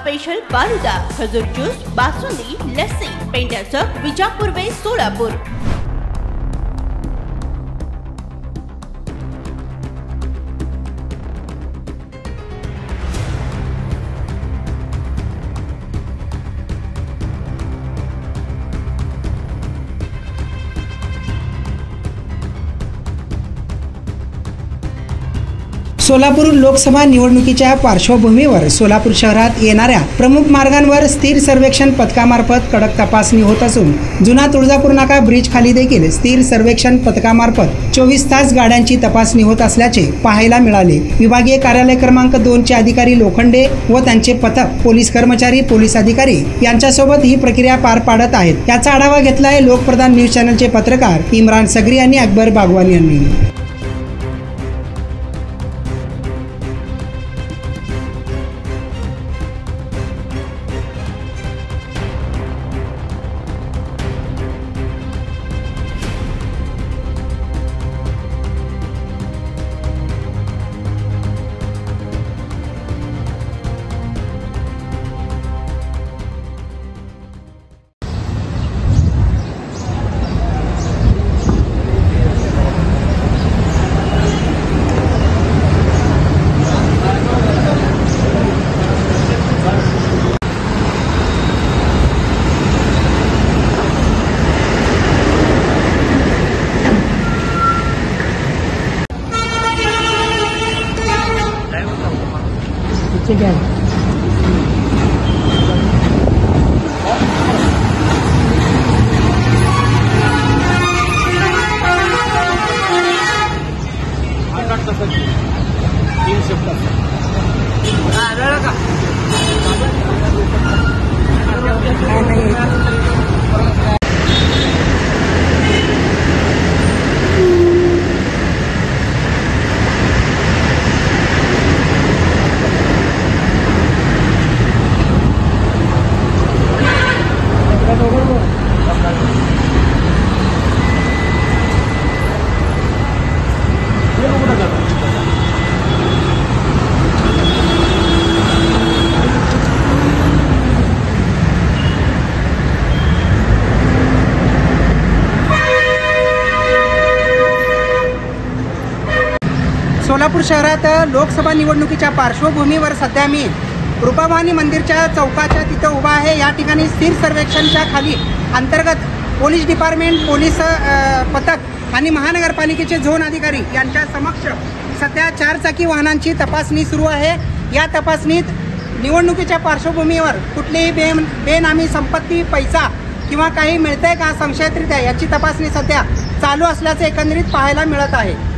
Special falooda, खजूर juice, basundi, lassi, painter चौक, Vijapur waste, Solapur. Solapur Lok Sabha निवडणुकीच्या पार्श्वभूमीवर सोलापूर शहरात येणाऱ्या प्रमुख मार्गांवर स्थिर सर्वेक्षण पथकामार्फत कडक तपासणी होत असून जुना तुळजापूर नाका ब्रिज खाली देखील स्थिर सर्वेक्षण पथकामार्फत 24 तास गाड्यांची तपासणी होत असल्याचे पाहायला मिळाले। विभागीय कार्यालय क्रमांक 2 चे अधिकारी लोखंडे व त्यांचे पथक, पोलीस कर्मचारी, पोलीस अधिकारी यांच्यासोबत ही प्रक्रिया पार पाडत आहेत। याचा आढावा घेतलाय लोकप्रधान न्यूज चॅनलचे पत्रकार इम्रान सगरी यांनी अकबर बागवान यांनी। ठीक है। सोलापूर शहरात लोकसभा निवडणुकीच्या पार्श्वभूमीवर सध्या मी रूपाभवानी मंदिरच्या चौकाच्या तिथं उभा आहे। या ठिकाणी स्थिर सर्वेक्षणच्या खाली अंतर्गत पोलीस डिपार्टमेंट, पोलीस पथक आणि महानगरपालिकेचे झोन अधिकारी यांच्या समक्ष सध्या 4 चाकी वाहनांची तपासणी सुरू आहे। या तपासणीत निवडणुकीच्या पार्श्वभूमीवर कुठलीही बेनामी संपत्ती, पैसा किंवा काही मिळतंय का संशयितरित्या याची तपासणी सध्या चालू असल्याचे एकंदरीत पाहायला मिळत आहे।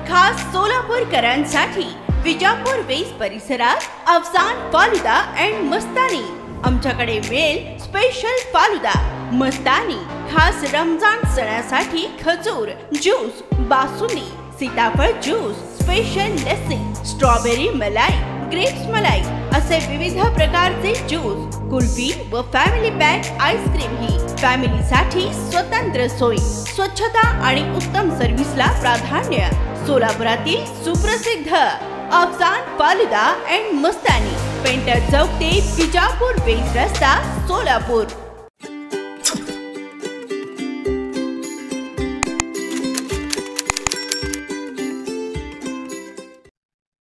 खास सोलापूरकरांसाठी विजापूर वेस्ट परिसरात अफसान फालुदा अँड मस्तानी आमच्याकडे मिळेल। स्पेशल फालुदा, मस्तानी, खास रमजान सणासाठी खजूर ज्यूस, बासुंदी, सीताफळ ज्यूस, स्पेशल लस्सी, स्ट्रॉबेरी मलाई, ग्रेप्स मलाई असे विविध प्रकारचे ज्यूस, कुल्फी व फॅमिली पॅक आईस्क्रीम ही फॅमिलीसाठी स्वतंत्र सोय, स्वच्छता आणि उत्तम सर्व्हिसला प्राधान्य। सोलापुरातील सुप्रसिद्ध Afsan falooda and Mastani, painter चौक ते विजापूर वेस्ट रस्ता, सोलापूर।